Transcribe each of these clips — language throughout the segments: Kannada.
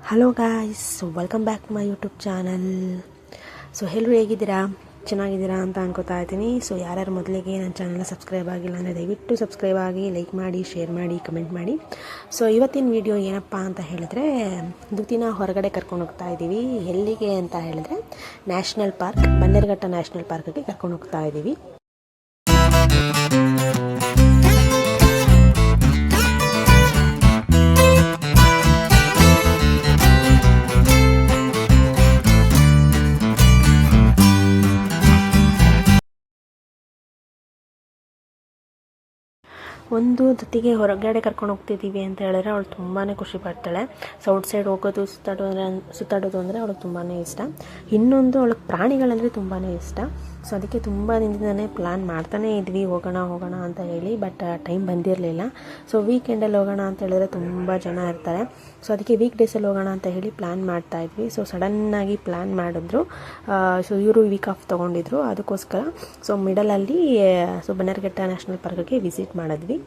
Hello guys, welcome back to my YouTube channel. So ಎಲ್ಲರೂ ಹೇಗಿದ್ದೀರಾ? ಚೆನ್ನಾಗಿದ್ದೀರಾ ಅಂತ ಅನ್ಕೋತಾ ಇದ್ದೀನಿ. ಸೊ ಯಾರ್ಯಾರು ಮೊದಲಿಗೆ ನನ್ನ ಚಾನಲ್ನ ಸಬ್ಸ್ಕ್ರೈಬ್ ಆಗಿಲ್ಲ ಅಂದರೆ ದಯವಿಟ್ಟು ಸಬ್ಸ್ಕ್ರೈಬ್ ಆಗಿ, ಲೈಕ್ ಮಾಡಿ, ಶೇರ್ ಮಾಡಿ, ಕಮೆಂಟ್ ಮಾಡಿ. ಸೊ ಇವತ್ತಿನ ವಿಡಿಯೋ ಏನಪ್ಪ ಅಂತ ಹೇಳಿದ್ರೆ, ದುತಿನ ಹೊರಗಡೆ ಕರ್ಕೊಂಡು ಹೋಗ್ತಾ ಇದ್ದೀವಿ. ಎಲ್ಲಿಗೆ ಅಂತ ಹೇಳಿದ್ರೆ ನ್ಯಾಷನಲ್ ಪಾರ್ಕ್, ಬನ್ನೇರುಘಟ್ಟ ನ್ಯಾಷನಲ್ ಪಾರ್ಕ್ಗೆ ಕರ್ಕೊಂಡು ಹೋಗ್ತಾ ಇದ್ದೀವಿ. ಒಂದು ದುತಿಗೆ ಹೊರಗಡೆ ಕರ್ಕೊಂಡು ಹೋಗ್ತಿದ್ದೀವಿ ಅಂತ ಹೇಳಿದ್ರೆ ಅವಳು ತುಂಬಾ ಖುಷಿ ಪಡ್ತಾಳೆ. ಸೊ ಔಟ್ ಸೈಡ್ ಹೋಗೋದು, ಸುತ್ತಾಡೋದು ಅಂದರೆ ಅವಳಿಗೆ ತುಂಬಾ ಇಷ್ಟ. ಇನ್ನೊಂದು ಅವಳಿಗೆ ಪ್ರಾಣಿಗಳಂದರೆ ತುಂಬಾ ಇಷ್ಟ. ಸೊ ಅದಕ್ಕೆ ತುಂಬ ದಿನದಿಂದನೇ ಪ್ಲ್ಯಾನ್ ಮಾಡ್ತಾನೇ ಇದ್ವಿ, ಹೋಗೋಣ ಅಂತ ಹೇಳಿ. ಬಟ್ ಟೈಮ್ ಬಂದಿರಲಿಲ್ಲ. ಸೊ ವೀಕೆಂಡಲ್ಲಿ ಹೋಗೋಣ ಅಂತ ಹೇಳಿದ್ರೆ ತುಂಬ ಜನ ಇರ್ತಾರೆ. ಸೊ ಅದಕ್ಕೆ ವೀಕ್ ಡೇಸಲ್ಲಿ ಹೋಗೋಣ ಅಂತ ಹೇಳಿ ಪ್ಲ್ಯಾನ್ ಮಾಡ್ತಾಯಿದ್ವಿ. ಸೊ ಸಡನ್ನಾಗಿ ಪ್ಲ್ಯಾನ್ ಮಾಡಿದ್ರು. ಸೊ ಇವರು ವೀಕ್ ಆಫ್ ತೊಗೊಂಡಿದ್ರು. ಅದಕ್ಕೋಸ್ಕರ ಸೊ ಮಿಡಲಲ್ಲಿ ಸೊ ಬನ್ನೇರುಘಟ್ಟ ನ್ಯಾಷನಲ್ ಪಾರ್ಕ್ಗೆ ವಿಸಿಟ್ ಮಾಡಿದ್ವಿ.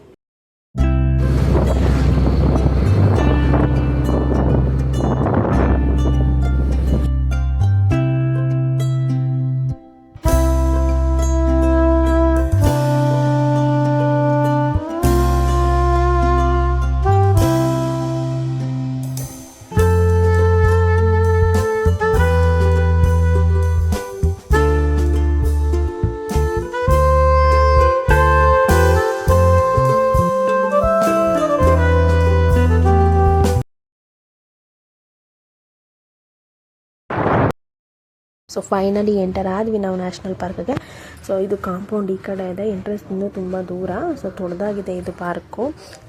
ಸೊ ಫೈನಲಿ ಎಂಟರ್ ಆದ್ವಿ ನಾವು ನ್ಯಾಷನಲ್ ಪಾರ್ಕ್ಗೆ. ಸೊ ಇದು ಕಾಂಪೌಂಡ್ ಈ ಕಡೆ ಇದೆ, ಎಂಟ್ರೆನ್ಸ್ ಇನ್ನೂ ತುಂಬ ದೂರ. ಸೊ ದೊಡ್ಡದಾಗಿದೆ ಇದು ಪಾರ್ಕು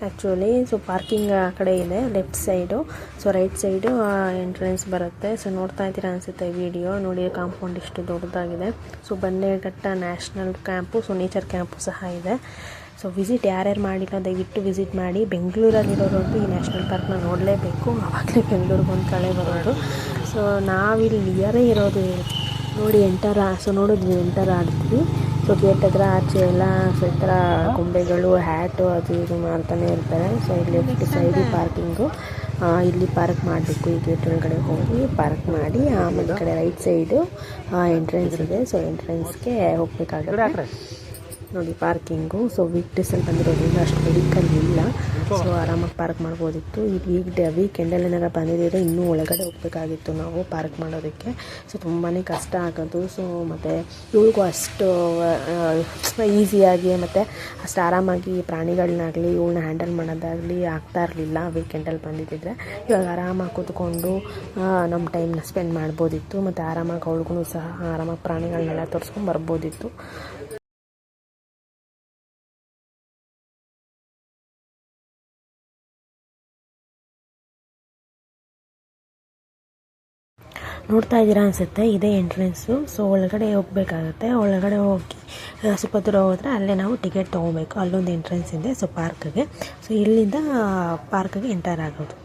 ಆ್ಯಕ್ಚುಲಿ. ಸೊ ಪಾರ್ಕಿಂಗ್ ಆ ಕಡೆ ಇದೆ left side. So right side entrance ಬರುತ್ತೆ. ಸೊ ನೋಡ್ತಾ ಇದ್ದೀರಾ ಅನಿಸುತ್ತೆ ವಿಡಿಯೋ ನೋಡಿ, ಕಾಂಪೌಂಡ್ ಇಷ್ಟು ದೊಡ್ಡದಾಗಿದೆ. So Bannerghatta national camp, so nature camp ಸಹ ಇದೆ. ಸೊ ವಿಸಿಟ್ ಯಾರ್ಯಾರು ಮಾಡಿಲ್ಲ ದಯವಿಟ್ಟು ವಿಸಿಟ್ ಮಾಡಿ. ಬೆಂಗಳೂರಲ್ಲಿರೋರಂತೂ ಈ ನ್ಯಾಷನಲ್ ಪಾರ್ಕ್ನ ನೋಡಲೇಬೇಕು, ಆವಾಗಲೇ ಬೆಂಗಳೂರಿಗೆ ಒಂದು ಕಳೆ ಬರೋದು. ಸೊ ನಾವಿಲ್ಲಿ ನಿಯರೇ ಇರೋದು ನೋಡಿ. ನೋಡಿದ್ವಿ, ಎಂಟರ್ ಆಡ್ತೀವಿ. ಸೊ ಗೇಟ್ ಹತ್ರ ಆಚೆ ಎಲ್ಲ ಸೊ ಈ ಥರ ಗೊಂಬೆಗಳು, ಹ್ಯಾಟು ಅದು ಇದು ಮಾಡ್ತಾನೆ ಇರ್ತಾರೆ. ಸೊ ಇಲ್ಲಿ ಲೆಫ್ಟ್ ಸೈಡಿ ಪಾರ್ಕಿಂಗು, ಇಲ್ಲಿ ಪಾರ್ಕ್ ಮಾಡಬೇಕು. ಈ ಗೇಟ್ ಒಳಗಡೆ ಹೋಗಿ ಪಾರ್ಕ್ ಮಾಡಿ ಆಮೇಲೆ ಕಡೆ ರೈಟ್ ಸೈಡು ಎಂಟ್ರೆನ್ಸ್ ಇದೆ. ಸೊ ಎಂಟ್ರೆನ್ಸ್ಗೆ ಹೋಗ್ಬೇಕಾಗುತ್ತೆ ನೋಡಿ ಪಾರ್ಕಿಂಗು. ಸೊ ವೀಕ್ ಡೇಸಲ್ಲಿ ಬಂದಿರೋದ್ರಿಂದ ಅಷ್ಟು ವೆಹಿಕಲ್ ಇಲ್ಲ. ಸೊ ಆರಾಮಾಗಿ ಪಾರ್ಕ್ ಮಾಡ್ಬೋದಿತ್ತು. ಈ ವೀಕೆಂಡಲ್ಲಿ ಏನಾರ ಬಂದಿದ್ದರೆ ಇನ್ನೂ ಒಳಗಡೆ ಹೋಗ್ಬೇಕಾಗಿತ್ತು ನಾವು ಪಾರ್ಕ್ ಮಾಡೋದಕ್ಕೆ. ಸೊ ತುಂಬಾ ಕಷ್ಟ ಆಗೋದು. ಸೊ ಮತ್ತು ಇವಳಿಗೂ ಅಷ್ಟು ಈಸಿಯಾಗಿ ಮತ್ತು ಅಷ್ಟು ಆರಾಮಾಗಿ ಪ್ರಾಣಿಗಳನ್ನಾಗಲಿ ಇವಳನ್ನ ಹ್ಯಾಂಡಲ್ ಮಾಡೋದಾಗಲಿ ಆಗ್ತಾ ಇರಲಿಲ್ಲ ವೀಕೆಂಡಲ್ಲಿ ಬಂದಿದ್ದರೆ. ಇವಾಗ ಆರಾಮಾಗಿ ಕೂತ್ಕೊಂಡು ನಮ್ಮ ಟೈಮ್ನ ಸ್ಪೆಂಡ್ ಮಾಡ್ಬೋದಿತ್ತು. ಮತ್ತು ಆರಾಮಾಗಿ ಅವಳಿಗೂ ಸಹ ಆರಾಮಾಗಿ ಪ್ರಾಣಿಗಳನ್ನೆಲ್ಲ ತೋರಿಸ್ಕೊಂಡು ಬರ್ಬೋದಿತ್ತು. ನೋಡ್ತಾ ಇದ್ದೀರಾ ಅನಿಸುತ್ತೆ, ಇದೇ ಎಂಟ್ರೆನ್ಸು. ಸೊ ಒಳಗಡೆ ಹೋಗಬೇಕಾಗತ್ತೆ. ಒಳಗಡೆ ಹೋಗಿ ಸ್ವಲ್ಪ ದೂರ ಹೋದರೆ ಅಲ್ಲೇ ನಾವು ಟಿಕೆಟ್ ತೊಗೋಬೇಕು. ಅಲ್ಲೊಂದು ಎಂಟ್ರೆನ್ಸ್ ಇದೆ ಸೊ ಪಾರ್ಕ್ಗೆ. ಸೊ ಇಲ್ಲಿಂದ ಪಾರ್ಕ್ಗೆ ಎಂಟರ್ ಆಗೋದು.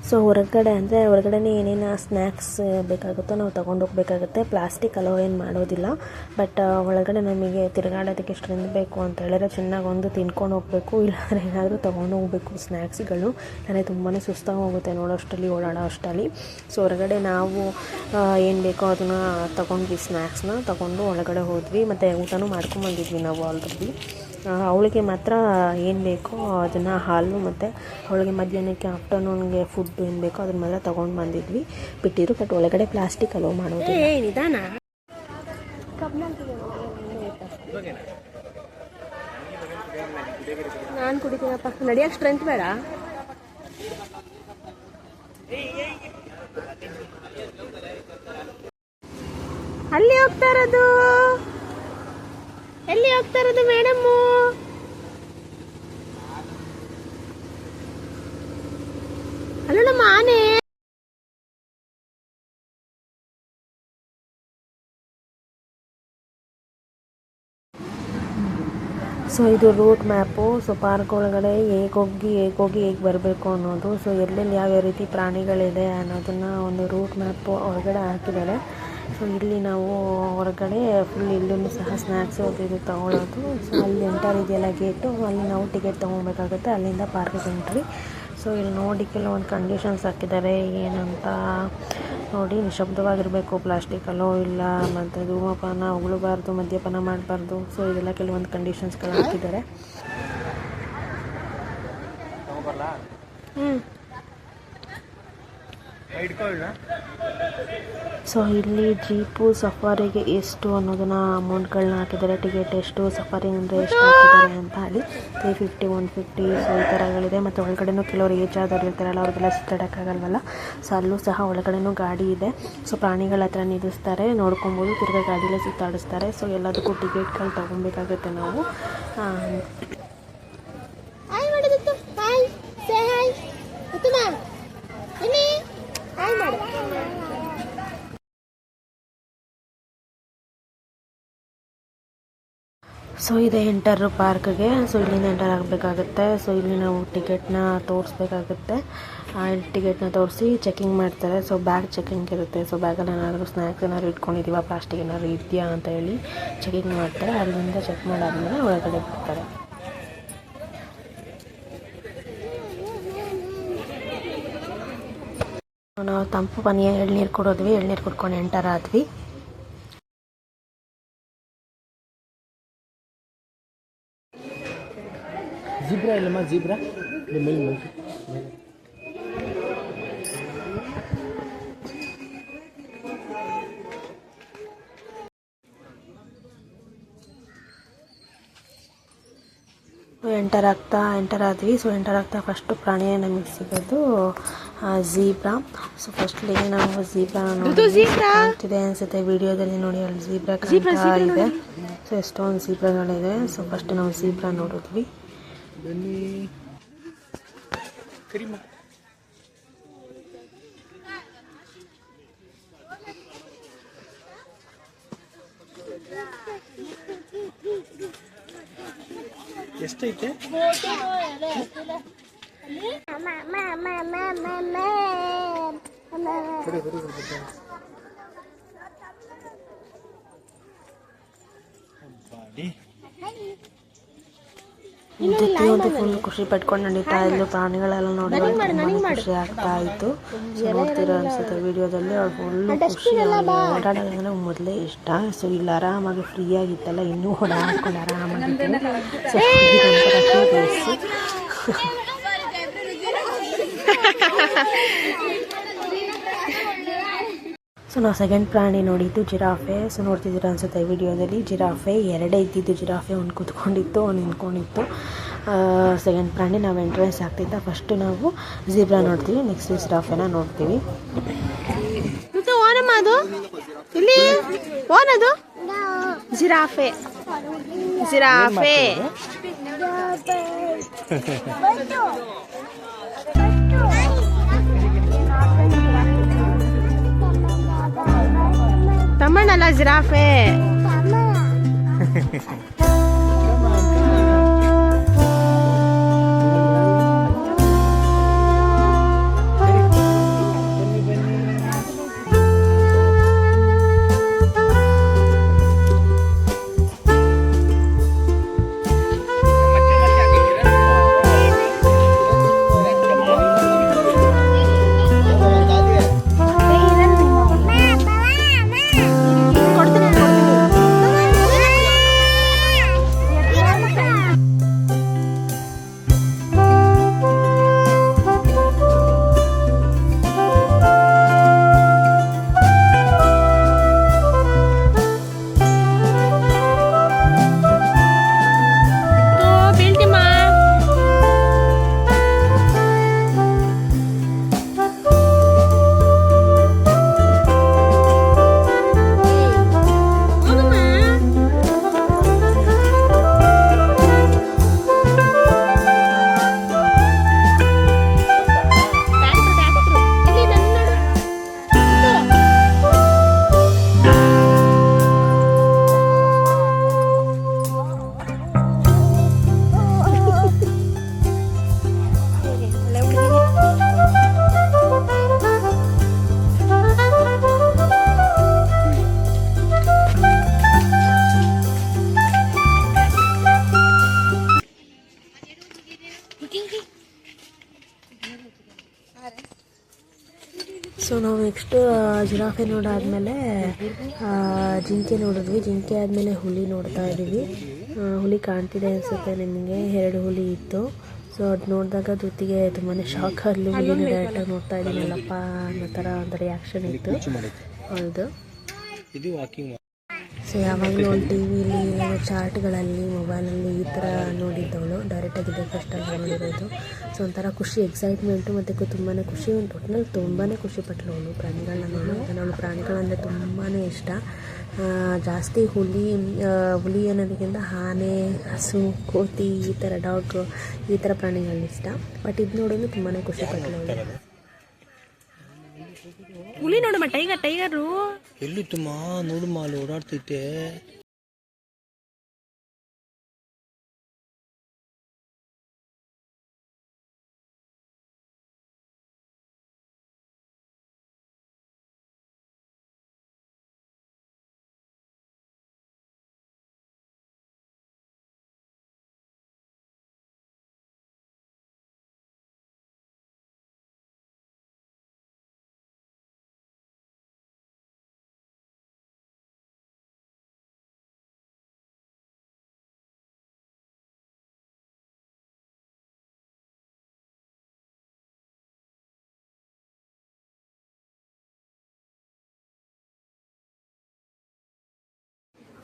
ಸೊ ಹೊರಗಡೆನೇ ಏನೇನು ಸ್ನ್ಯಾಕ್ಸ್ ಬೇಕಾಗುತ್ತೋ ನಾವು ತೊಗೊಂಡು ಹೋಗ್ಬೇಕಾಗುತ್ತೆ. ಪ್ಲಾಸ್ಟಿಕ್ ಅಲೋ ಏನು ಮಾಡೋದಿಲ್ಲ. ಬಟ್ ಒಳಗಡೆ ನಮಗೆ ತಿರುಗಾಡೋದಕ್ಕೆ ಎಷ್ಟು ಬೇಕು ಅಂತ ಹೇಳಿದ್ರೆ ಚೆನ್ನಾಗಿ ಒಂದು ತಿನ್ಕೊಂಡು ಹೋಗಬೇಕು, ಇಲ್ಲಾಂದರೆ ಏನಾದರೂ ತೊಗೊಂಡು ಹೋಗಬೇಕು ಸ್ನ್ಯಾಕ್ಸ್ಗಳು. ಇಲ್ಲಾಂದರೆ ತುಂಬಾ ಸುಸ್ತಾಗಿ ಹೋಗುತ್ತೆ ನೋಡೋಷ್ಟರಲ್ಲಿ, ಓಡಾಡೋ ಅಷ್ಟರಲ್ಲಿ. ಸೊ ಹೊರಗಡೆ ನಾವು ಏನು ಬೇಕೋ ಅದನ್ನು ತೊಗೊಂಡ್ವಿ, ಸ್ನ್ಯಾಕ್ಸ್ನ ತೊಗೊಂಡು ಒಳಗಡೆ ಹೋದ್ವಿ. ಮತ್ತು ಊಟನೂ ಮಾಡ್ಕೊಂಬಂದಿದ್ವಿ ನಾವು ಆಲ್ರೆಡಿ. ಅವಳಿಗೆ ಮಾತ್ರ ಏನು ಬೇಕೋ ಅದನ್ನು ಹಾಲು ಮತ್ತು ಅವಳಿಗೆ ಮಧ್ಯಾಹ್ನಕ್ಕೆ ಆಫ್ಟರ್ನೂನ್ಗೆ ಫುಡ್ ಏನು ಬೇಕೋ ಅದನ್ನ ಮಾತ್ರ ತೊಗೊಂಡು ಬಂದಿದ್ವಿ, ಬಿಟ್ಟಿದ್ರು. ಬಟ್ ಒಳಗಡೆ ಪ್ಲಾಸ್ಟಿಕ್ ಅಲೋ ಮಾಡೋದು. ನಿಧಾನ, ನಾನು ಕುಡಿತೀನಪ್ಪ, ನಡೆಯೋಕ್ಕೆ ಸ್ಟ್ರೆಂತ್ ಬೇಡ. ಅಲ್ಲಿ ಹೋಗ್ತಾ ಇರೋದು, ಎಲ್ಲಿ ಹೋಗ್ತಾ ಇರೋದು ಮೇಡಮ್ಮು? ಅಲ್ಲ ನಮ್ಮ ಆನೆ. ಸೊ ಇದು ರೂಟ್ ಮ್ಯಾಪು. ಸೊ ಪಾರ್ಕ್ ಒಳಗಡೆ ಹೇಗೆ ಬರಬೇಕು ಅನ್ನೋದು, ಸೊ ಎಲ್ಲೆಲ್ಲಿ ಯಾವ್ಯಾವ ರೀತಿ ಪ್ರಾಣಿಗಳಿದೆ ಅನ್ನೋದನ್ನು ಒಂದು ರೂಟ್ ಮ್ಯಾಪು ಹೊರಗಡೆ ಹಾಕಿದ್ದಾರೆ. ಸೊ ಇಲ್ಲಿ ನಾವು ಹೊರಗಡೆ ಫುಲ್ ಇಲ್ಲೂ ಸಹ ಸ್ನ್ಯಾಕ್ಸು ಅದು ಇದು ತೊಗೊಳ್ಳೋದು. ಸೊ ಅಲ್ಲಿ ಎಂಟರ್ ಇದೆಯಲ್ಲ ಗೇಟು, ಅಲ್ಲಿ ನಾವು ಟಿಕೆಟ್ ತೊಗೊಬೇಕಾಗುತ್ತೆ, ಅಲ್ಲಿಂದ ಪಾರ್ಕಿಗೆ ಎಂಟ್ರಿ. ಸೊ ಇಲ್ಲಿ ನೋಡಿ ಕೆಲವೊಂದು ಕಂಡೀಷನ್ಸ್ ಹಾಕಿದ್ದಾರೆ ಏನಂತ ನೋಡಿ. ನಿಶಬ್ದವಾಗಿರಬೇಕು, ಪ್ಲಾಸ್ಟಿಕಲ್ಲೋ ಇಲ್ಲ, ಮತ್ತು ಧೂಮಪಾನ ಉಗುಳಬಾರ್ದು, ಮದ್ಯಪಾನ ಮಾಡಬಾರ್ದು. ಸೊ ಇದೆಲ್ಲ ಕೆಲವೊಂದು ಕಂಡೀಷನ್ಸ್ಗಳು ಹಾಕಿದ್ದಾರೆ. ಸೊ ಇಲ್ಲಿ ಜೀಪು ಸಫಾರಿಗೆ ಎಷ್ಟು ಅನ್ನೋದನ್ನ ಅಮೌಂಟ್ಗಳನ್ನ ಹಾಕಿದ್ದಾರೆ. ಟಿಕೆಟ್ ಎಷ್ಟು, ಸಫಾರಿ ಅಂದರೆ ಎಷ್ಟು ಹಾಕಿದ್ದಾರೆ ಅಂತ. ಅಲ್ಲಿ 350, 150 ಸೊ ಈ ಥರಗಳಿದೆ. ಮತ್ತು ಒಳಗಡೆನೂ ಕೆಲವರು ಏಜ್ ಆದವ್ರು ಇರ್ತಾರಲ್ಲ, ಅವ್ರಿಗೆಲ್ಲ ಸುತ್ತಾಡೋಕ್ಕಾಗಲ್ವಲ್ಲ. ಸೊ ಅಲ್ಲೂ ಸಹ ಒಳಗಡೆನೂ ಗಾಡಿ ಇದೆ. ಸೊ ಪ್ರಾಣಿಗಳ ಹತ್ರ ನಿಲ್ಲಿಸ್ತಾರೆ, ನೋಡ್ಕೊಬೋದು, ತಿರ್ಗಾ ಗಾಡಿಲೇ ಸುತ್ತಾಡಿಸ್ತಾರೆ. ಸೊ ಎಲ್ಲದಕ್ಕೂ ಟಿಕೆಟ್ಗಳು ತೊಗೊಬೇಕಾಗುತ್ತೆ ನಾವು. ಸೊ ಇದೆ ಎಂಟರ್ ಪಾರ್ಕ್ಗೆ. ಸೊ ಇಲ್ಲಿಂದ ಎಂಟರ್ ಆಗಬೇಕಾಗುತ್ತೆ. ಸೊ ಇಲ್ಲಿ ನಾವು ಟಿಕೆಟ್ನ ತೋರಿಸ್ಬೇಕಾಗುತ್ತೆ. ಇಲ್ಲಿ ಟಿಕೆಟ್ನ ತೋರಿಸಿ ಚೆಕಿಂಗ್ ಮಾಡ್ತಾರೆ. ಸೊ ಬ್ಯಾಗ್ ಚೆಕಿಂಗ್ ಇರುತ್ತೆ. ಸೊ ಬ್ಯಾಗಲ್ಲಿ ಏನಾದರೂ ಸ್ನ್ಯಾಕ್ಸ್ ಏನಾದ್ರು ಇಟ್ಕೊಂಡಿದ್ದೀವ, ಪ್ಲಾಸ್ಟಿಕ್ ಏನಾದ್ರು ಇದೆಯಾ ಅಂತ ಹೇಳಿ ಚೆಕಿಂಗ್ ಮಾಡ್ತಾರೆ. ಅಲ್ಲಿಂದ ಚೆಕ್ ಮಾಡಾದ್ಮೇಲೆ ಒಳಗಡೆ ಬಿಡ್ತಾರೆ. ನಾವು ತಂಪು ಪಾನೀಯ ಎಳ್ನೀರು ಕೊಡೋದ್ವಿ, ಎಳ್ನೀರು ಕುಡ್ಕೊಂಡು ಎಂಟರ್ ಆದ್ವಿ. ಜಿಬ್ರಾ ಇಲ್ಲಮ್ಮ, ಜಿಬ್ರಾ ಎಂಟರ್ ಆದ್ವಿ. ಸೊ ಎಂಟರ್ ಆಗ್ತಾ ಫಸ್ಟು ಪ್ರಾಣಿಯೇ ನಮಗೆ ಸಿಗೋದು ಝೀಬ್ರಾ. ಸೊ ಫಸ್ಟ್ಲಿ ನಾವು ಝೀಬ್ರಾ ನೋಡ್ತಿದೆ ಅನಿಸುತ್ತೆ ವಿಡಿಯೋದಲ್ಲಿ. ನೋಡಿ ಅಲ್ಲಿ ಝೀಬ್ರಾ ಕಾಣ್ತಾ ಇದೆ. ಸೊ ಎಷ್ಟೊಂದು ಝೀಬ್ರಾಗಳಿದೆ. ಸೊ ಫಸ್ಟ್ ನಾವು ಝೀಬ್ರಾ ನೋಡಿದ್ವಿ. ಎಷ್ಟೈತೆ? ಜೊತೆಯಂತೂ ಫುಲ್ ಖುಷಿ ಪಟ್ಕೊಂಡು ನಡೀತಾ ಇದ್ದು. ಪ್ರಾಣಿಗಳೆಲ್ಲ ನೋಡಿ ಖುಷಿ ಆಗ್ತಾ ಇತ್ತು. ಸೊ ನೋಡ್ತೀರಾ ಅನ್ಸುತ್ತೆ ವಿಡಿಯೋದಲ್ಲಿ. ಅವ್ರು ಫುಲ್ಲು ಖುಷಿ, ಓಡಾಡೋದಂದ್ರೆ ಮೊದಲೇ ಇಷ್ಟ. ಸೊ ಇಲ್ಲಿ ಆರಾಮಾಗಿ ಫ್ರೀ ಆಗಿತ್ತಲ್ಲ, ಇನ್ನೂ ಓಡಾಡ್ಕೊಂಡು ಆರಾಮಾಗಿತ್ತು. ಸೊ ಸೊ ನಾವು ಸೆಕೆಂಡ್ ಪ್ರಾಣಿ ನೋಡಿದ್ದು ಜಿರಾಫೆ. ಸೊ ನೋಡ್ತಿದ್ದೀರ ಅನ್ಸುತ್ತೆ ವಿಡಿಯೋದಲ್ಲಿ. ಜಿರಾಫೆ ಎರಡೇ ಇದ್ದಿದ್ದು. ಜಿರಾಫೆ ಒಂದು ಕೂತ್ಕೊಂಡಿತ್ತು, ಒಂದು ನಿಂತ್ಕೊಂಡಿತ್ತು. ಸೆಕೆಂಡ್ ಪ್ರಾಣಿ ನಾವು ಎಂಟ್ರೆನ್ಸ್ ಆಗ್ತಿದ್ದ. ಫಸ್ಟು ನಾವು ಝೀಬ್ರಾ ನೋಡ್ತೀವಿ, ನೆಕ್ಸ್ಟ್ ಜಿರಾಫೆನ ನೋಡ್ತೀವಿ. ಓನಮ್ಮ ಅದು ಇಲ್ಲಿ ಓನದು ಜಿರಾಫೆ. ಜಿರಾಫೆ ತಮ್ಮಣ್ಣಲ್ಲ ಜಿರಾಫೆ. ಕೊಡ್ತೀನಿ ಸೊ ನಾವು ನೆಕ್ಸ್ಟ್ ಜಿರಾಫೆ ನೋಡಾದ್ಮೇಲೆ ಜಿಂಕೆ ನೋಡಿದ್ವಿ. ಜಿಂಕೆ ಆದಮೇಲೆ ಹುಲಿ ನೋಡ್ತಾ ಇದ್ದೀವಿ. ಹುಲಿ ಕಾಣ್ತಿದೆ ಅನಿಸುತ್ತೆ ನಿಮಗೆ, 2 ಹುಲಿ ಇತ್ತು. ಸೊ ಅದು ನೋಡಿದಾಗ ದುತ್ತಿಗೆ ತುಂಬಾ ಶಾಕ್ ಆಗಲು, ಹುಲಿನ ಡೈರೆಕ್ಟಾಗಿ ನೋಡ್ತಾ ಇದ್ದೀನಲ್ಲಪ್ಪ ಅನ್ನೋ ಥರ ಒಂದು ರಿಯಾಕ್ಷನ್ ಇತ್ತು. ಹೌದು. ಸೊ ಯಾವಾಗಲೂ ಒಂದು ಟಿ ವಿಲಿ ಚಾರ್ಟ್ಗಳಲ್ಲಿ ಮೊಬೈಲಲ್ಲಿ ಈ ಥರ ನೋಡಿದ್ದವಳು, ಡೈರೆಕ್ಟಾಗಿ ಇದೆ ಫಸ್ಟಲ್ಲಿ ನೋಡಿರೋದು. ಸೊ ಒಂಥರ ಖುಷಿ, ಎಕ್ಸೈಟ್ಮೆಂಟು ಮತ್ತು ತುಂಬಾ ಖುಷಿ, ಒಟ್ಟಿನಲ್ಲಿ ತುಂಬಾ ಖುಷಿ ಪಟ್ಟಳು ಅವಳು ಪ್ರಾಣಿಗಳನ್ನ ನೋಡಿ. ಅವಳು ಪ್ರಾಣಿಗಳಂದರೆ ತುಂಬಾ ಇಷ್ಟ. ಜಾಸ್ತಿ ಹುಲಿ ಅನ್ನೋದಕ್ಕಿಂತ ಆನೆ, ಹಸು, ಕೋತಿ, ಈ ಥರ ಡಾಗ್, ಈ ಥರ ಪ್ರಾಣಿಗಳು ಇಷ್ಟ. ಬಟ್ ಇದು ನೋಡೋದು ತುಂಬಾ ಖುಷಿ ಪಟ್ಟಳು ಅವಳು. ಹುಲಿ ನೋಡಮ್ಮ, ಟೈಗರು ಎಲ್ಲಿ ತುಂಬ ನೋಡುಮ್ಮ, ಅಲ್ಲಿ ಓಡಾಡ್ತೈತೆ.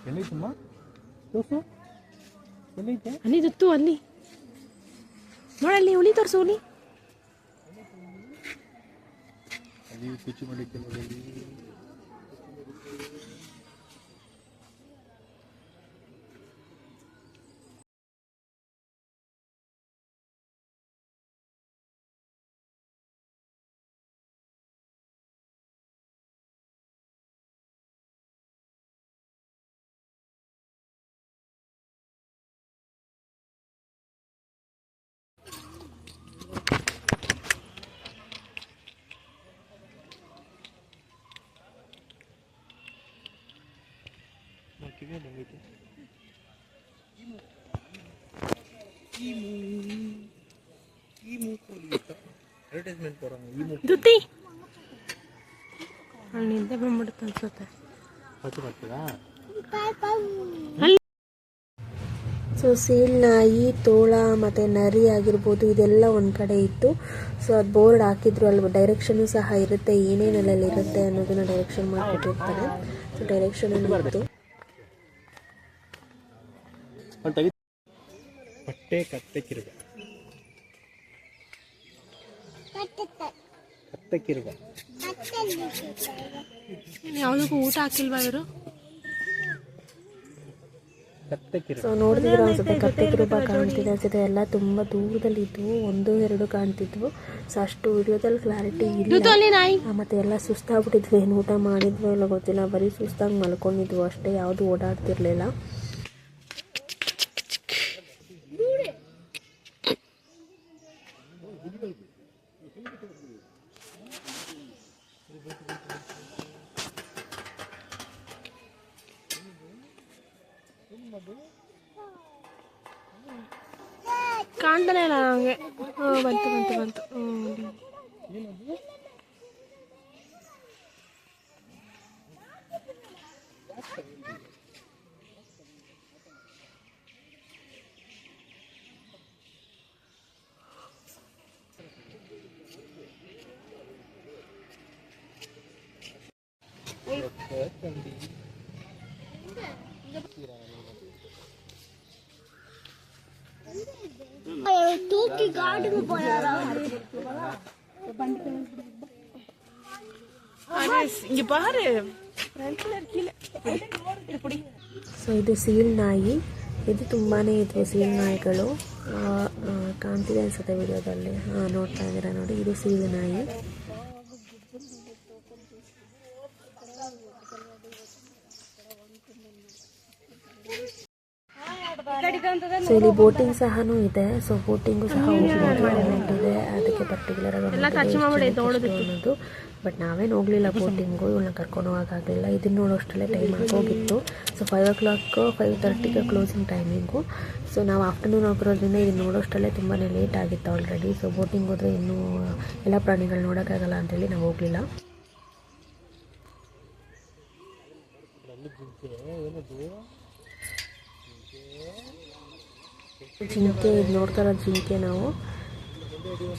ಎಲ್ಲೈತಮ್ಮ ತೋರ್ಸು, ಎಲ್ಲೈತೆ ಅಲ್ಲಿ ಜೊತ್ತು, ಅಲ್ಲಿ ನೋಡಲ್ಲಿ ಹುಲಿ ತೋರಿಸು. ಹುಲಿ ಅಲ್ಲಿ ಕುಚ್ಚು ಮಾಡೈತೆ ನೋಡಿ. ದುತ್ತಿ ನಿದ್ದೆ ಬಂದ್ಬಿಡುತ್ತೆ ಅನ್ಸುತ್ತೆ. ಸೊ ಸೀಲ್ ನಾಯಿ, ತೋಳ ಮತ್ತು ನರಿ ಆಗಿರ್ಬೋದು, ಇದೆಲ್ಲ ಒಂದು ಕಡೆ ಇತ್ತು. ಸೊ ಅದು ಬೋರ್ಡ್ ಹಾಕಿದ್ರು, ಅಲ್ಲಿ ಡೈರೆಕ್ಷನು ಸಹ ಇರುತ್ತೆ, ಏನೇನಲ್ಲಿ ಇರುತ್ತೆ ಅನ್ನೋದನ್ನ ಡೈರೆಕ್ಷನ್ ಮಾಡಿಕೊಟ್ಟಿರ್ತಾರೆ. ಸೊ ಡೈರೆಕ್ಷನ್ ಇತ್ತು. ಪಟ್ಟೆ ಕತ್ತೆಕಿರುಗ, ಕತ್ತೆಕಿರುಗ. ಯಾವುದಕ್ಕೂ ಊಟ ಹಾಕಿಲ್ವಾ ಇವರು? ಕತ್ತೆಕಿರುಗ. ಸೊ ನೋಡಿದ್ರೆ ಅನ್ಸುತ್ತೆ ಕತ್ತೆಕಿರುಬ ಕಾಣ್ತಿದೆ ಅನ್ಸುತ್ತೆ. ಎಲ್ಲ ತುಂಬ ದೂರದಲ್ಲಿ ಇದ್ವು, 1-2 ಕಾಣ್ತಿದ್ವು. ಸೊ ಅಷ್ಟು ವಿಡಿಯೋದಲ್ಲಿ ಕ್ಲಾರಿಟಿ ಇಲ್ಲ. ಮತ್ತೆ ಎಲ್ಲ ಸುಸ್ತಾಗ್ಬಿಟ್ಟಿದ್ವಿ, ಏನು ಊಟ ಮಾಡಿದ್ವೋ ಇಲ್ಲ ಗೊತ್ತಿಲ್ಲ, ಬರೀ ಸುಸ್ತಾಗಿ ಮಲ್ಕೊಂಡಿದ್ವು ಅಷ್ಟೇ, ಯಾವುದು ಓಡಾಡ್ತಿರ್ಲಿಲ್ಲ. ಕಾಣ್ತಾನೆ ಇಲ್ಲ ನನಗೆ. ಬಂತು. தூக்கி காட்டுக்கு போறாரா? இங்க பாரு. ಸೊ ಇದು ಸೀಲ್ ನಾಯಿ. ಇದು ತುಂಬಾ ಇದ್ವು ಸೀಲ್ ನಾಯಿಗಳು. ಕಾಣ್ತಿದೆ ಅನ್ಸುತ್ತೆ ವಿಡಿಯೋದಲ್ಲಿ. ನೋಡ್ತಾ ಇದ್ದೀರಾ ನೋಡಿ, ಇದು ಸೀಲ್ ನಾಯಿ. ಸೊ ಇಲ್ಲಿ ಬೋಟಿಂಗ್ ಸಹ ಇದೆ. ಸೊ ಬೋಟಿಂಗು ಸಹ ಇದೆ, ಅದಕ್ಕೆ ಪರ್ಟಿಕ್ಯುಲರ್ ಅನ್ನೋದು. ಬಟ್ ನಾವೇನು ಹೋಗಲಿಲ್ಲ ಬೋಟಿಂಗು, ಇವಳನ್ನ ಕರ್ಕೊಂಡು ಹೋಗೋಕ್ಕಾಗಲಿಲ್ಲ. ಇದನ್ನು ನೋಡೋಷ್ಟರಲ್ಲೇ ಟೈಮ್ ಆಗೋಗಿತ್ತು. ಸೊ 5 o'clock 5:30ಗೆ ಕ್ಲೋಸಿಂಗ್ ಟೈಮಿಂಗು. ಸೊ ನಾವು ಆಫ್ಟರ್ನೂನ್ ಹೋಗಿರೋದ್ರಿಂದ ಇದನ್ನು ನೋಡೋಷ್ಟರಲ್ಲೇ ತುಂಬಾ ಲೇಟ್ ಆಗಿತ್ತು ಆಲ್ರೆಡಿ. ಸೊ ಬೋಟಿಂಗ್ ಹೋದರೆ ಇನ್ನೂ ಎಲ್ಲ ಪ್ರಾಣಿಗಳು ನೋಡೋಕ್ಕಾಗಲ್ಲ ಅಂತೇಳಿ ನಾವು ಹೋಗಲಿಲ್ಲ. ಜಿಂಕೆ ಇದು ನೋಡ್ತಾ ಇರೋದು ಜಿಂಕೆ, ನಾವು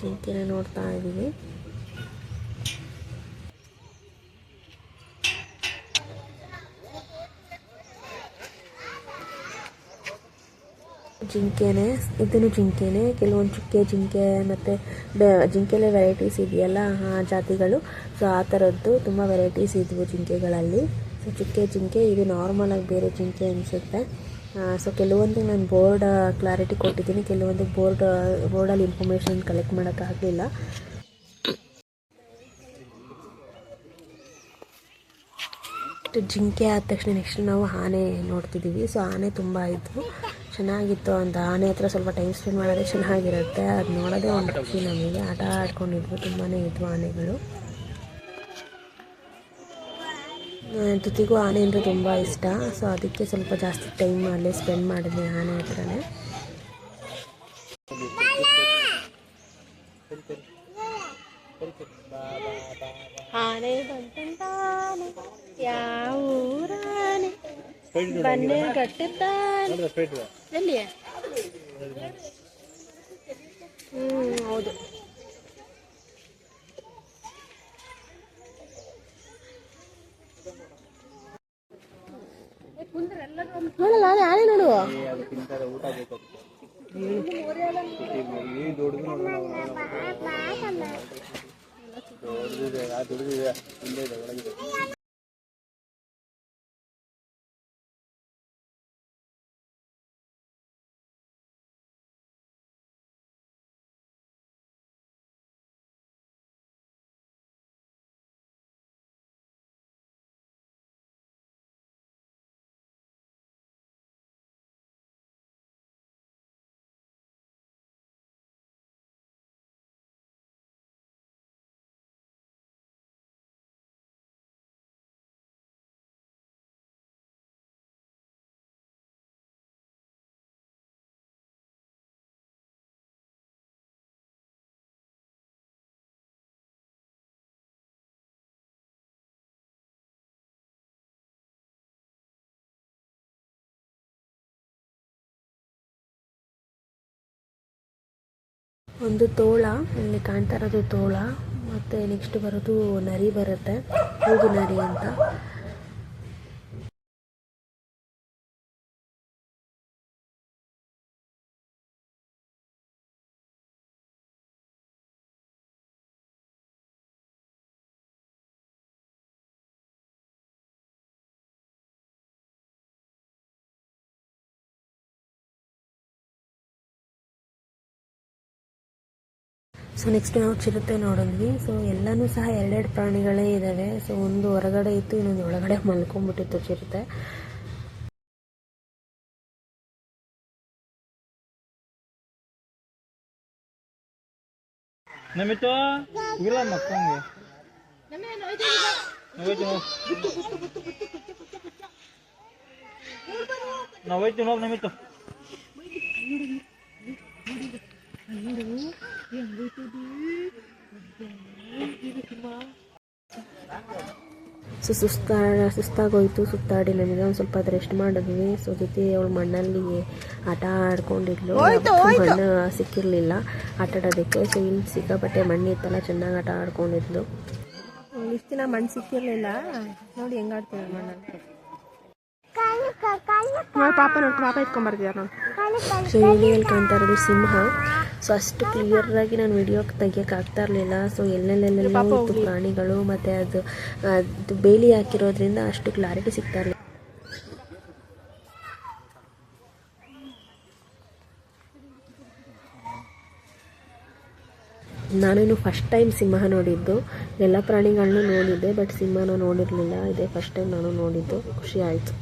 ಜಿಂಕೆನ ನೋಡ್ತಾ ಇದ್ದೀವಿ. ಜಿಂಕೆನೇ, ಇದನ್ನು ಜಿಂಕೆನೇ. ಕೆಲವೊಂದು ಚುಕ್ಕೆ ಜಿಂಕೆ ಮತ್ತು ಜಿಂಕೆಲೆ ವೆರೈಟೀಸ್ ಇದೆಯಲ್ಲ ಆ ಜಾತಿಗಳು, ಸೊ ಆ ಥರದ್ದು ತುಂಬ ವೆರೈಟೀಸ್ ಇದ್ವು ಜಿಂಕೆಗಳಲ್ಲಿ. ಸೊ ಚುಕ್ಕೆ ಜಿಂಕೆ ಇದು ನಾರ್ಮಲಾಗಿ ಬೇರೆ ಜಿಂಕೆ ಅನಿಸುತ್ತೆ. ಸೊ ಕೆಲವೊಂದು ನಾನು ಬೋರ್ಡ್ ಕ್ಲಾರಿಟಿ ಕೊಟ್ಟಿದ್ದೀನಿ, ಕೆಲವೊಂದು ಬೋರ್ಡಲ್ಲಿ ಇನ್ಫಾರ್ಮೇಷನ್ ಕಲೆಕ್ಟ್ ಮಾಡೋಕ್ಕಾಗಲಿಲ್ಲ. ಜಿಂಕೆ ಆದ ತಕ್ಷಣ ನೆಕ್ಸ್ಟ್ ನಾವು ಆನೆ ನೋಡ್ತಿದ್ದೀವಿ. ಸೊ ಆನೆ ತುಂಬ ಇದ್ವು, ಚೆನ್ನಾಗಿತ್ತು. ಅಂತ ಆನೆ ಹತ್ರ ಸ್ವಲ್ಪ ಟೈಮ್ ಸ್ಪೆಂಡ್ ಮಾಡೋದೇ ಚೆನ್ನಾಗಿರುತ್ತೆ. ಅದು ನೋಡೋದೇ ಒಂದು ಖುಷಿ ನಮಗೆ. ಆಟ ಆಡ್ಕೊಂಡಿದ್ವು, ತುಂಬಾ ಇದ್ವು ಆನೆಗಳು. ಜೊತೆಗೂ ಆನೆ ಅಂದರೆ ತುಂಬ ಇಷ್ಟ. ಸೊ ಅದಕ್ಕೆ ಸ್ವಲ್ಪ ಜಾಸ್ತಿ ಟೈಮ್ ಅಲ್ಲೇ ಸ್ಪೆಂಡ್ ಮಾಡಿದ್ವಿ ಆನೆ ಹತ್ರನೇ. ಆನೆ ಬಂತಾನೆ ಯಾವ ಊರಾನೆ ಬನ್ನೆ ಗಟ್ಟುತ್ತಾನೆ ಎಲ್ಲಿ? ಹೌದು. ನೋಡಲ್ಲ ಆನೆ ನೋಡುವ. ಒಂದು ತೋಳ, ಇಲ್ಲಿ ಕಾಣ್ತಾ ಇರೋದು ತೋಳ. ಮತ್ತು ನೆಕ್ಸ್ಟ್ ಬರೋದು ನರಿ ಬರುತ್ತೆ, ಮೂಗು ನರಿ ಅಂತ. ಸೊ ನೆಕ್ಸ್ಟ್ ನಾವು ಚಿರತೆ ನೋಡಿದ್ವಿ. ಸೊ ಎಲ್ಲನೂ ಸಹ ಎರಡೆರಡು ಪ್ರಾಣಿಗಳೇ ಇದ್ದಾವೆ. ಸೊ ಒಂದು ಹೊರಗಡೆ ಇತ್ತು, ಇನ್ನೊಂದು ಒಳಗಡೆ ಮಲ್ಕೊಂಡ್ಬಿಟ್ಟಿತ್ತು ಚಿರತೆ. ನಮಿತು ಇಲ್ಲ ಮಕ್ಕಂಗೆ ನಾವೈತು ನೋಡ್ ನಮಿತು. ಸೊ ಸುಸ್ತಾಗೋಯ್ತು ಸುತ್ತಾಡಿ. ನಮಗೆ ಒಂದು ಸ್ವಲ್ಪ ಅದು ರೆಸ್ಟ್ ಮಾಡಿದ್ವಿ. ಸೊ ಜೊತೆ ಅವಳು ಮಣ್ಣಲ್ಲಿ ಆಟ ಆಡ್ಕೊಂಡಿದ್ಲು, ಮಣ್ಣು ಸಿಕ್ಕಿರಲಿಲ್ಲ ಆಟ ಆಡೋದಕ್ಕೆ. ಸೊ ಇಲ್ಲಿ ಸಿಕ್ಕಾಪಟ್ಟೆ ಮಣ್ಣಿತ್ತಲ್ಲ, ಚೆನ್ನಾಗಿ ಆಟ ಆಡ್ಕೊಂಡಿದ್ಲು. ಇಷ್ಟು ದಿನ ಮಣ್ಣು ಸಿಕ್ಕಿರಲಿಲ್ಲ, ನೋಡಿ ಹೆಂಗಾಡ್ತೀವಿ ಮಣ್ಣಲ್ಲಿ. ಪಾಪ ಎತ್ಕೊಂಡ್ಬರ್ತಿದ್ದಾರೆ ನೋಡಿ. ಸೊ ವಿಡಿಯೋಲ್ಲಿ ಕಾಣ್ತಾ ಇರೋದು ಸಿಂಹ. ಸೊ ಅಷ್ಟು ಕ್ಲಿಯರಾಗಿ ನಾನು ವಿಡಿಯೋ ತೆಗಿಯೋಕ್ಕಾಗ್ತಾ ಇರಲಿಲ್ಲ. ಸೊ ಎಲ್ಲೆಲ್ಲೆಲ್ಲೆಲ್ಲೋ ಇತ್ತು ಪ್ರಾಣಿಗಳು, ಮತ್ತು ಅದು ಬೇಲಿ ಹಾಕಿರೋದ್ರಿಂದ ಅಷ್ಟು ಕ್ಲಾರಿಟಿ ಸಿಗ್ತಾ ಇರಲಿಲ್ಲ. ನಾನೇನು ಫಸ್ಟ್ ಟೈಮ್ ಸಿಂಹ ನೋಡಿದ್ದು. ಎಲ್ಲ ಪ್ರಾಣಿಗಳನ್ನೂ ನೋಡಿದ್ದೆ, ಬಟ್ ಸಿಂಹನ ನೋಡಿರಲಿಲ್ಲ. ಇದೇ ಫಸ್ಟ್ ಟೈಮ್ ನಾನು ನೋಡಿದ್ದು, ಖುಷಿ ಆಯಿತು.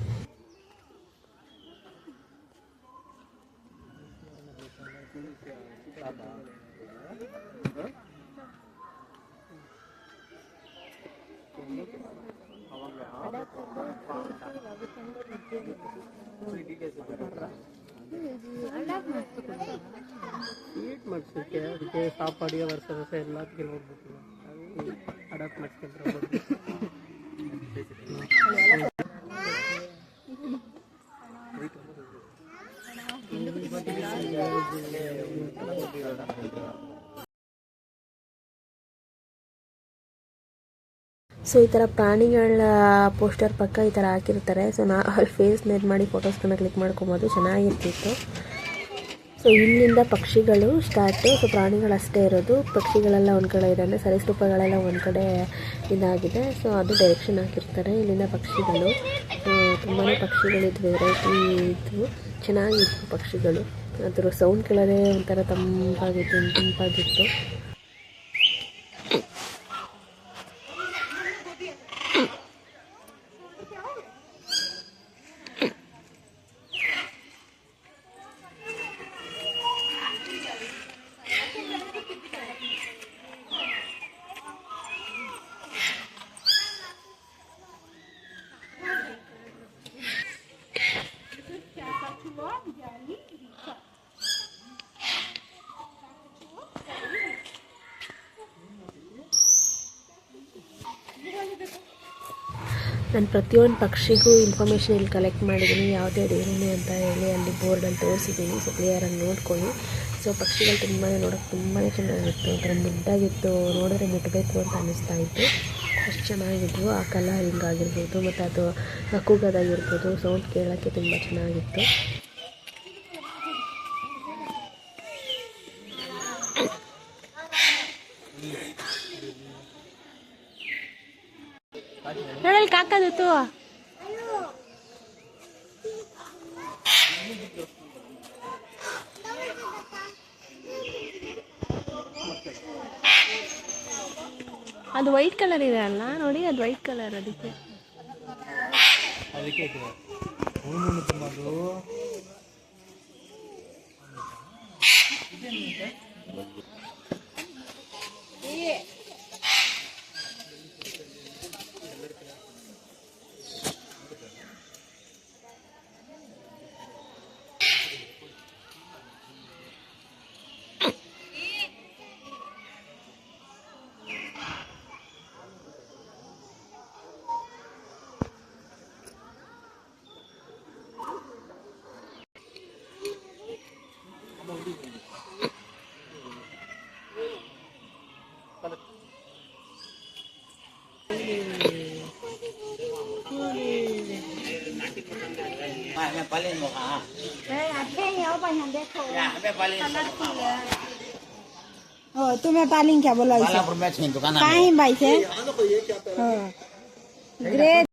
ಸ್ವೀಟ್ ಮಾಡಿಸೋಕ್ಕೆ ಅದಕ್ಕೆ ಸಾಪಾಡಿಗೆ ವರ್ಷ ಎಲ್ಲದಕ್ಕೆ ನೋಡ್ಬೇಕು, ಅಡಾಪ್ಟ್ ಮಾಡ್ಕೊಂಡ್ರೆ ಸೊ ಈ ಥರ ಪ್ರಾಣಿಗಳ ಪೋಸ್ಟರ್ ಪಕ್ಕ ಈ ಥರ ಹಾಕಿರ್ತಾರೆ. ಸೊ ಅಲ್ಲಿ ಫೇಸ್ ನೆಟ್ ಮಾಡಿ ಫೋಟೋಸ್ಗಳನ್ನ ಕ್ಲಿಕ್ ಮಾಡ್ಕೊಬೋದು, ಚೆನ್ನಾಗಿರ್ತಿತ್ತು. ಸೊ ಇಲ್ಲಿಂದ ಪಕ್ಷಿಗಳು ಸ್ಟಾರ್ಟು. ಸೊ ಪ್ರಾಣಿಗಳಷ್ಟೇ ಇರೋದು, ಪಕ್ಷಿಗಳೆಲ್ಲ ಒಂದು ಕಡೆ ಇದೆ, ಅಂದರೆ ಸರೀಸೃಪಗಳೆಲ್ಲ ಒಂದು ಕಡೆ ಇದಾಗಿದೆ. ಸೊ ಅದು ಡೈರೆಕ್ಷನ್ ಹಾಕಿರ್ತಾರೆ. ಇಲ್ಲಿಂದ ಪಕ್ಷಿಗಳು, ತುಂಬಾ ಪಕ್ಷಿಗಳಿದ್ವು, ವೆರೈಟಿ ಇದ್ವು, ಚೆನ್ನಾಗಿದ್ವು ಪಕ್ಷಿಗಳು. ಅದರ ಸೌಂಡ್ ಕೇಳೋದೇ ಒಂಥರ ತಂಪಾಗಿತ್ತು. ನಾನು ಪ್ರತಿಯೊಂದು ಪಕ್ಷಿಗೂ ಇನ್ಫಾರ್ಮೇಷನ್ ಇಲ್ಲಿ ಕಲೆಕ್ಟ್ ಮಾಡಿದ್ದೀನಿ, ಯಾವುದೇ ಏನೇನು ಅಂತ ಹೇಳಿ ಅಲ್ಲಿ ಬೋರ್ಡಲ್ಲಿ ತೋರಿಸಿದ್ದೀನಿ. ಸೊ ಕ್ಲಿಯರಾಗಿ ನೋಡ್ಕೊಳ್ಳಿ. ಸೊ ಪಕ್ಷಿಗಳು ನೋಡೋಕ್ಕೆ ತುಂಬಾ ಚೆನ್ನಾಗಿತ್ತು, ಒಂಥರ ಮುದ್ದಾಗಿತ್ತು, ನೋಡಿದ್ರೆ ಮುಟ್ಟಬೇಕು ಅಂತ ಅನ್ನಿಸ್ತಾ ಇತ್ತು, ಅಷ್ಟು ಚೆನ್ನಾಗಿದ್ವು. ಆ ಕಲರಿಂಗ್ ಆಗಿರ್ಬೋದು ಮತ್ತು ಅದು ಕೂಗೋದಾಗಿರ್ಬೋದು, ಸೌಂಡ್ ಕೇಳೋಕ್ಕೆ ತುಂಬ ಚೆನ್ನಾಗಿತ್ತು. ನೋಡಲ್ಲಿ ಕಾಕದಿತ್ತು. ಅದು ವೈಟ್ ಕಲರ್ ಇದೆ ಅಲ್ಲ, ನೋಡಿ ಅದು ವೈಟ್ ಕಲರ್, ಅದಕ್ಕೆ तुम्हें पालिंग क्या बोला कहीं भाई से ग्रेट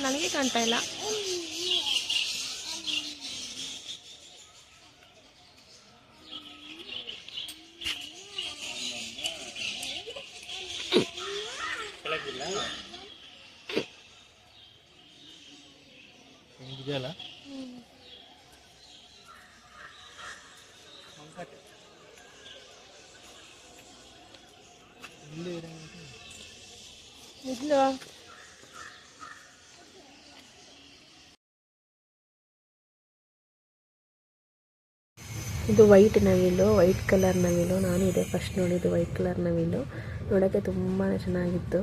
ನನಗೆ ಕಾಣ್ತಾ ಇಲ್ಲ. ಇದು ವೈಟ್ ನವಿಲು, ವೈಟ್ ಕಲರ್ ನವಿಲು. ನಾನು ಇದೇ ಫಸ್ಟ್ ನೋಡಿದ್ದು ವೈಟ್ ಕಲರ್ ನವಿಲು. ನೋಡೋಕ್ಕೆ ತುಂಬಾ ಚೆನ್ನಾಗಿತ್ತು.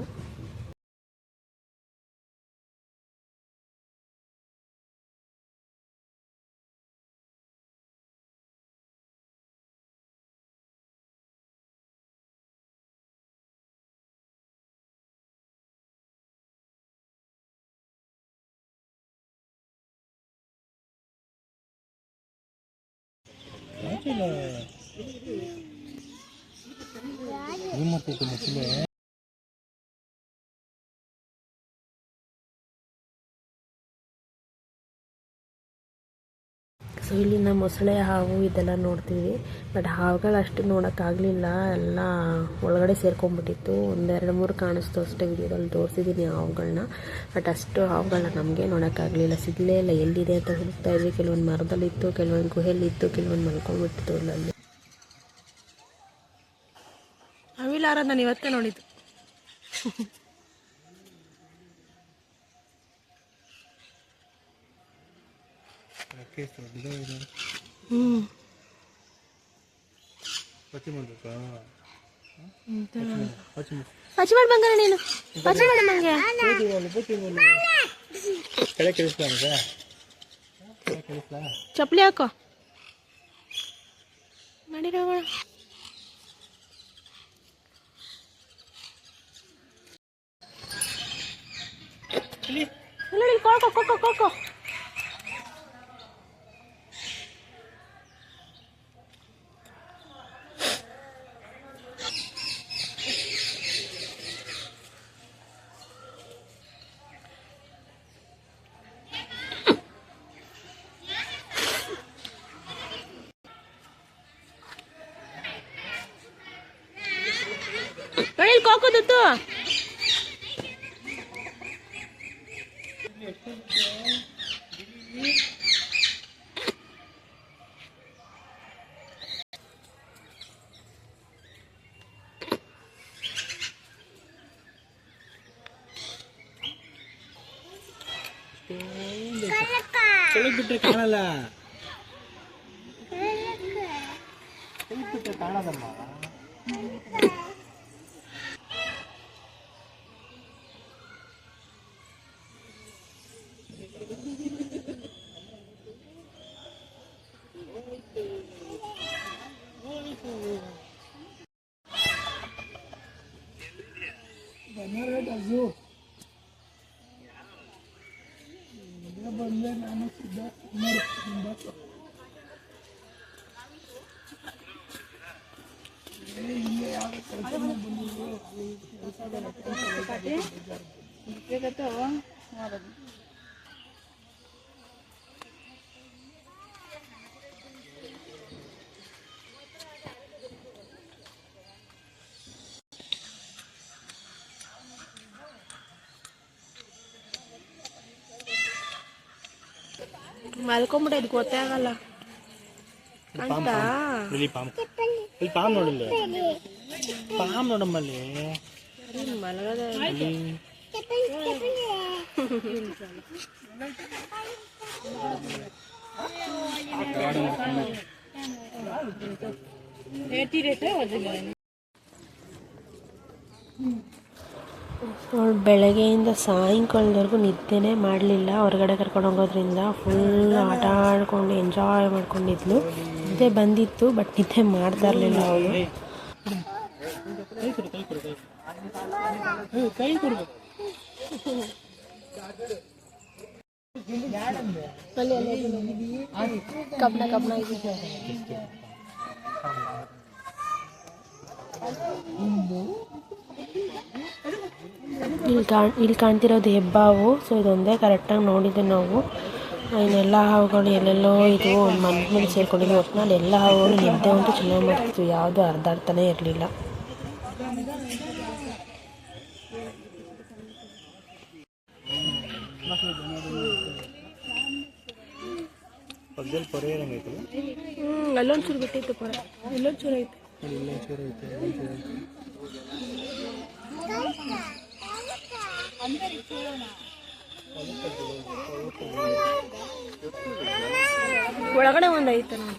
ಸೊ ಇಲ್ಲಿನ ಮೊಸಳೆ ಹಾವು ಇದೆಲ್ಲ ನೋಡ್ತೀವಿ. ಬಟ್ ಹಾವುಗಳು ಅಷ್ಟು ನೋಡೋಕ್ಕಾಗಲಿಲ್ಲ, ಎಲ್ಲ ಒಳಗಡೆ ಸೇರ್ಕೊಂಡ್ಬಿಟ್ಟಿತ್ತು. 1-2-3 ಕಾಣಿಸ್ತು ಅಷ್ಟೇ. ವಿಡಿಯೋದಲ್ಲಿ ತೋರಿಸಿದ್ದೀನಿ ಹಾವುಗಳನ್ನ. ಬಟ್ ಅಷ್ಟು ಹಾವುಗಳನ್ನ ನಮಗೆ ನೋಡೋಕ್ಕಾಗಲಿಲ್ಲ, ಸಿಗಲೇ ಇಲ್ಲ. ಎಲ್ಲಿದೆ ಅಂತ ಹುಡುಕ್ತಾ ಇದ್ವಿ. ಕೆಲವೊಂದು ಮರದಲ್ಲಿತ್ತು, ಕೆಲವೊಂದು ಗುಹೆಯಲ್ಲಿತ್ತು, ಕೆಲವೊಂದು ಮಲ್ಕೊಂಡ್ಬಿಟ್ಟಿತ್ತು ಅಲ್ಲಲ್ಲಿ. ಅವಿಲಾರ ನಾನು ಇವತ್ತೇ ನೋಡಿದ್ದು. ಪಚ್ಚಿ ಮಾಡಿ ಬಂಗಾರ ನೀನು ಪಚ್ಚಿ ಮಾಡಿ ಮಂಗೆ ಚಪ್ಪಲಿ ಹಾಕೋ ನಡೀರೋಣ. ಕೋಕೋ ಕೋಕೋ ಕೋಕೋ ನೋಡಿ ಕೋಕೋದತ್ತು. ಬಿಟ್ಟರೆ ಕಾಣಲ್ಲ, ಬಿಟ್ಟರೆ ಕಾಣದಮ್ಮ. ಬಂದೆ ನಾನು ಸಿದ್ಧ ಮಲ್ಕೊಂಬಿಟ್ಟು ಇದು ಗೊತ್ತೇ ಆಗಲ್ಲ ಅಂತ. ಇಲ್ಲಿ ಪಾಮ್ ನೋಡಿಲ್ಲ, ಪಾಮ್ ನೋಡಮ್ಮಲ್ಲಿ ಮಲಗದ ಬೆಳಗ್ಗೆಯಿಂದ ಸಾಯಂಕಾಲದವರೆಗೂ ನಿದ್ದೆನೇ ಮಾಡಲಿಲ್ಲ. ಹೊರಗಡೆ ಕರ್ಕೊಂಡು ಹೋಗೋದ್ರಿಂದ ಫುಲ್ ಆಟ ಆಡ್ಕೊಂಡು ಎಂಜಾಯ್ ಮಾಡ್ಕೊಂಡಿದ್ಲು. ನಿದ್ದೆ ಬಂದಿತ್ತು ಬಟ್ ನಿದ್ದೆ ಮಾಡ್ತಾ ಇರಲಿಲ್ಲ ಅವಳು. ಕಬ್ಬಣ ಕಬ್ಬಣ ಇಲ್ಲಿ ಕಾಣ್ತಿರೋದು ಹೆಬ್ಬಾವು. ಸೊ ಇದೊಂದೇ ಕರೆಕ್ಟಾಗಿ ನೋಡಿದ್ದು ನಾವು. ಇನ್ನೆಲ್ಲ ಹಾವುಗಳು ಎಲ್ಲೆಲ್ಲೋ ಇದು ಮನೆ ಮೇಲೆ ಸೇರ್ಕೊಂಡಿದ್ವಿ. ಒಟ್ಟಿನಲ್ಲಿ ಎಲ್ಲ ಹಾವುಗಳು ನಿದ್ದೆ ಅಂತೂ ಚೆನ್ನಾಗಿ ಮಾಡ್ತಿದ್ವಿ, ಯಾವುದೂ ಅರ್ಧಾಡ್ತಾನೆ ಇರಲಿಲ್ಲ. ಅಲ್ಲೊಂಚೂರು ಬಿಟ್ಟಿತ್ತು ಪರ, ಇಲ್ಲೊಂಚೂರು ಐತೆ. ಒಳಗಡೆ ಒಂದು ಐತೆ ನೋಡಿ.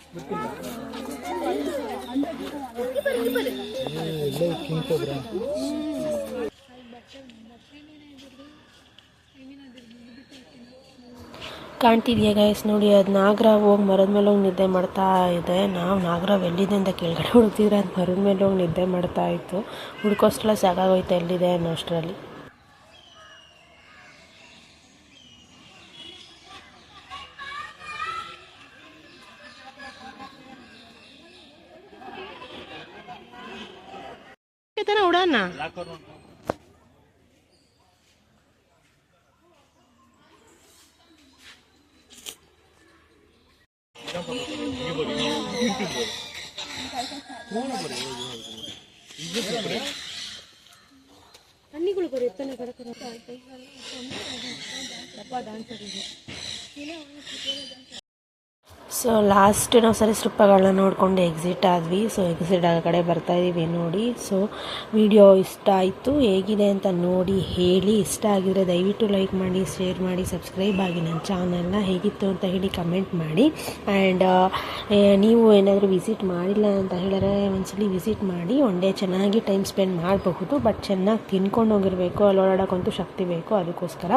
ಕಾಣ್ತಿದ್ಯಾ ಗೈಸ್ ನೋಡಿ, ಅದು ನಾಗರ ಹೋಗಿ ಮರದ ಮೇಲೆ ಹೋಗಿ ನಿದ್ದೆ ಮಾಡ್ತಾ ಇದೆ. ನಾವು ನಾಗರ ಎಲ್ಲಿದೆ ಅಂತ ಕೆಳಗಡೆ ಹುಡುಕ್ತಿದ್ರೆ ಅದು ಮರದ ಮೇಲೆ ಹೋಗಿ ನಿದ್ದೆ ಮಾಡ್ತಾ ಇತ್ತು. ಹುಡ್ಕೋಷ್ಟೆಲ್ಲ ಸಾಕಾಗೋಯ್ತು ಎಲ್ಲಿದೆ ಅನ್ನೋಷ್ಟರಲ್ಲಿ. ಉಡಾನ ತಣ್ಣಿಗಳು ಬರುತ್ತೆ ಕಡಕರ ಸೊ ಲಾಸ್ಟ್ ನಾವು ಸರೀಸೃಪಗಳನ್ನ ನೋಡಿಕೊಂಡು ಎಕ್ಸಿಟ್ ಆದ್ವಿ. ಸೊ ಎಕ್ಸಿಟ್ ಆಗೋ ಕಡೆ ಬರ್ತಾಯಿದ್ದೀವಿ ನೋಡಿ. ಸೊ ವಿಡಿಯೋ ಇಷ್ಟ ಆಯಿತು, ಹೇಗಿದೆ ಅಂತ ನೋಡಿ ಹೇಳಿ. ಇಷ್ಟ ಆಗಿದರೆ ದಯವಿಟ್ಟು ಲೈಕ್ ಮಾಡಿ, ಶೇರ್ ಮಾಡಿ, ಸಬ್ಸ್ಕ್ರೈಬ್ ಆಗಿ ನನ್ನ ಚಾನಲ್ನ. ಹೇಗಿತ್ತು ಅಂತ ಹೇಳಿ ಕಮೆಂಟ್ ಮಾಡಿ. ಆ್ಯಂಡ್ ನೀವು ಏನಾದರೂ ವಿಸಿಟ್ ಮಾಡಿಲ್ಲ ಅಂತ ಹೇಳಿದ್ರೆ ಒಂದ್ಸಲಿ ವಿಸಿಟ್ ಮಾಡಿ. ಒನ್ ಡೇ ಚೆನ್ನಾಗಿ ಟೈಮ್ ಸ್ಪೆಂಡ್ ಮಾಡಬಹುದು, ಬಟ್ ಚೆನ್ನಾಗಿ ತಿನ್ಕೊಂಡು ಹೋಗಿರಬೇಕು. ಅಲ್ಲಿ ಓಡಾಡೋಕ್ಕಂತೂ ಶಕ್ತಿ ಬೇಕು. ಅದಕ್ಕೋಸ್ಕರ